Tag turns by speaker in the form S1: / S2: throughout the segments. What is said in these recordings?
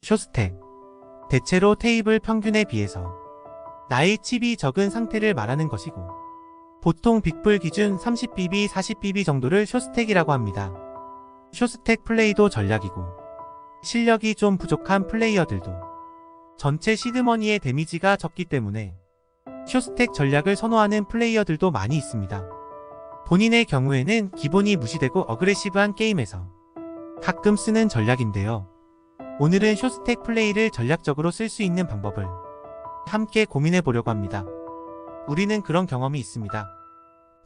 S1: 숏스택. 대체로 테이블 평균에 비해서 나의 칩이 적은 상태를 말하는 것이고, 보통 빅불 기준 30BB, 40BB 정도를 숏스택이라고 합니다. 숏스택 플레이도 전략이고, 실력이 좀 부족한 플레이어들도 전체 시드머니의 데미지가 적기 때문에 숏스택 전략을 선호하는 플레이어들도 많이 있습니다. 본인의 경우에는 기본이 무시되고 어그레시브한 게임에서 가끔 쓰는 전략인데요. 오늘은 숏스택 플레이를 전략적으로 쓸 수 있는 방법을 함께 고민해 보려고 합니다. 우리는 그런 경험이 있습니다.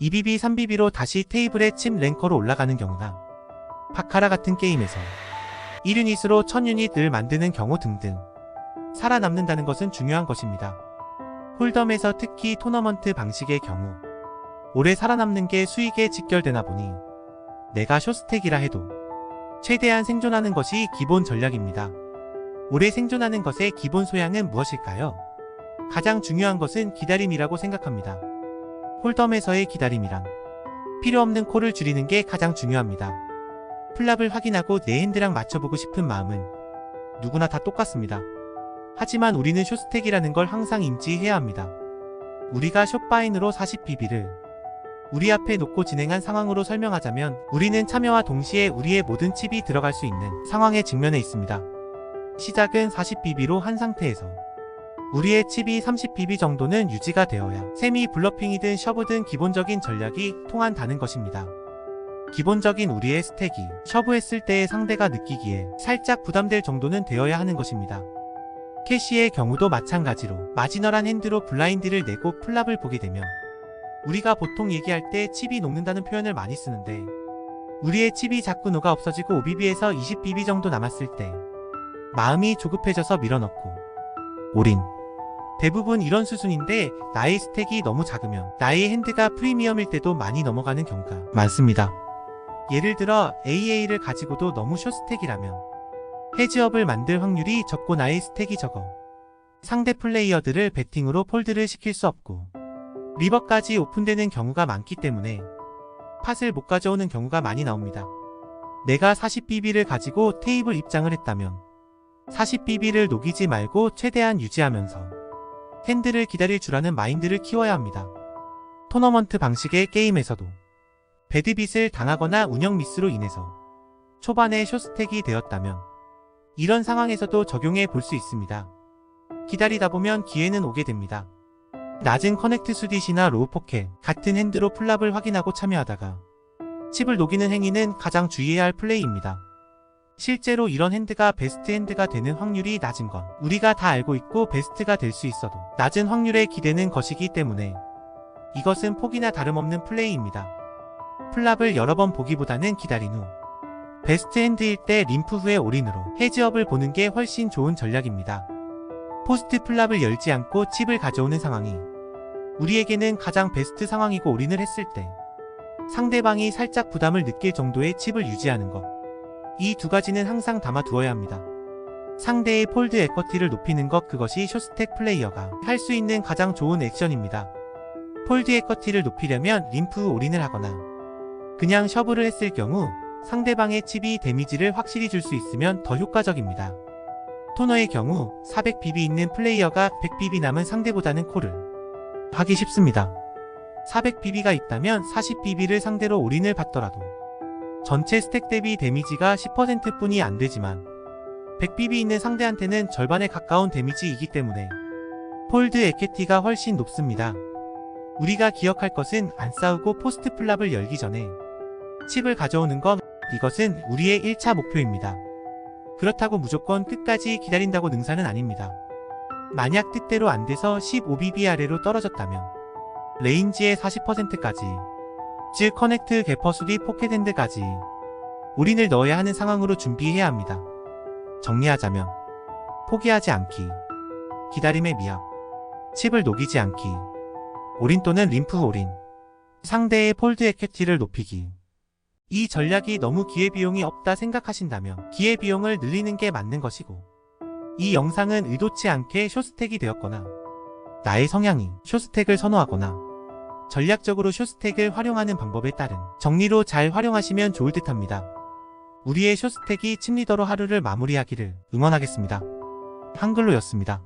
S1: 2BB, 3BB로 다시 테이블의 칩 랭커로 올라가는 경우나 바카라 같은 게임에서 1유닛으로 1000유닛을 만드는 경우 등등. 살아남는다는 것은 중요한 것입니다. 홀덤에서 특히 토너먼트 방식의 경우 오래 살아남는 게 수익에 직결되나 보니 내가 숏스택이라 해도 최대한 생존하는 것이 기본 전략입니다. 오래 생존하는 것의 기본 소양은 무엇일까요? 가장 중요한 것은 기다림이라고 생각합니다. 홀덤에서의 기다림이란 필요없는 콜을 줄이는 게 가장 중요합니다. 플랍을 확인하고 내 핸드랑 맞춰보고 싶은 마음은 누구나 다 똑같습니다. 하지만 우리는 숏스택이라는 걸 항상 인지해야 합니다. 우리가 숏바인으로 40BB를 우리 앞에 놓고 진행한 상황으로 설명하자면, 우리는 참여와 동시에 우리의 모든 칩이 들어갈 수 있는 상황에 직면해 있습니다. 시작은 40BB로 한 상태에서 우리의 칩이 30BB 정도는 유지가 되어야 세미 블러핑이든 셔브든 기본적인 전략이 통한다는 것입니다. 기본적인 우리의 스택이 셔브했을 때의 상대가 느끼기에 살짝 부담될 정도는 되어야 하는 것입니다. 캐시의 경우도 마찬가지로 마지널한 핸드로 블라인드를 내고 플랍을 보게 되면, 우리가 보통 얘기할 때 칩이 녹는다는 표현을 많이 쓰는데, 우리의 칩이 자꾸 녹아 없어지고 5BB에서 20BB 정도 남았을 때 마음이 조급해져서 밀어넣고 올인. 대부분 이런 수순인데, 나의 스택이 너무 작으면 나의 핸드가 프리미엄일 때도 많이 넘어가는 경우가 많습니다. 예를 들어 AA를 가지고도 너무 숏스택이라면 헤즈업을 만들 확률이 적고 나의 스택이 적어 상대 플레이어들을 배팅으로 폴드를 시킬 수 없고 리버까지 오픈되는 경우가 많기 때문에 팟을 못 가져오는 경우가 많이 나옵니다. 내가 40BB를 가지고 테이블 입장을 했다면 40BB를 녹이지 말고 최대한 유지하면서 핸드를 기다릴 줄 아는 마인드를 키워야 합니다. 토너먼트 방식의 게임에서도 배드빗을 당하거나 운영 미스로 인해서 초반에 숏스택이 되었다면 이런 상황에서도 적용해 볼 수 있습니다. 기다리다 보면 기회는 오게 됩니다. 낮은 커넥트 수딧이나 로우 포켓 같은 핸드로 플랍을 확인하고 참여하다가 칩을 녹이는 행위는 가장 주의해야 할 플레이입니다. 실제로 이런 핸드가 베스트 핸드가 되는 확률이 낮은 건 우리가 다 알고 있고, 베스트가 될 수 있어도 낮은 확률에 기대는 것이기 때문에 이것은 포기나 다름없는 플레이입니다. 플랍을 여러 번 보기보다는 기다린 후 베스트 핸드일 때 림프 후에 올인으로 헤즈업을 보는 게 훨씬 좋은 전략입니다. 포스트 플랍을 열지 않고 칩을 가져오는 상황이 우리에게는 가장 베스트 상황이고, 올인을 했을 때 상대방이 살짝 부담을 느낄 정도의 칩을 유지하는 것, 이 두 가지는 항상 담아두어야 합니다. 상대의 폴드 에쿼티를 높이는 것, 그것이 숏스택 플레이어가 할 수 있는 가장 좋은 액션입니다. 폴드 에쿼티를 높이려면 림프 후 올인을 하거나 그냥 셔브를 했을 경우 상대방의 칩이 데미지를 확실히 줄 수 있으면 더 효과적입니다. 토너의 경우 400BB 있는 플레이어가 100BB 남은 상대보다는 콜을 하기 쉽습니다. 400BB가 있다면 40BB를 상대로 올인을 받더라도 전체 스택 대비 데미지가 10% 뿐이 안 되지만 100BB 있는 상대한테는 절반에 가까운 데미지이기 때문에 폴드 에퀘티가 훨씬 높습니다. 우리가 기억할 것은 안 싸우고 포스트 플랍을 열기 전에 칩을 가져오는 것, 이것은 우리의 1차 목표입니다. 그렇다고 무조건 끝까지 기다린다고 능사는 아닙니다. 만약 뜻대로 안 돼서 15BB 아래로 떨어졌다면 레인지의 40%까지, 즉 커넥트 개퍼 수리 포켓핸드까지 올인을 넣어야 하는 상황으로 준비해야 합니다. 정리하자면 포기하지 않기, 기다림의 미학, 칩을 녹이지 않기, 올인 또는 림프 올인, 상대의 폴드 에퀘티를 높이기. 이 전략이 너무 기회비용이 없다 생각하신다면 기회비용을 늘리는 게 맞는 것이고, 이 영상은 의도치 않게 숏스택이 되었거나 나의 성향이 숏스택을 선호하거나 전략적으로 숏스택을 활용하는 방법에 따른 정리로 잘 활용하시면 좋을 듯합니다. 우리의 숏스택이 칩리더로 하루를 마무리하기를 응원하겠습니다. 한글로였습니다.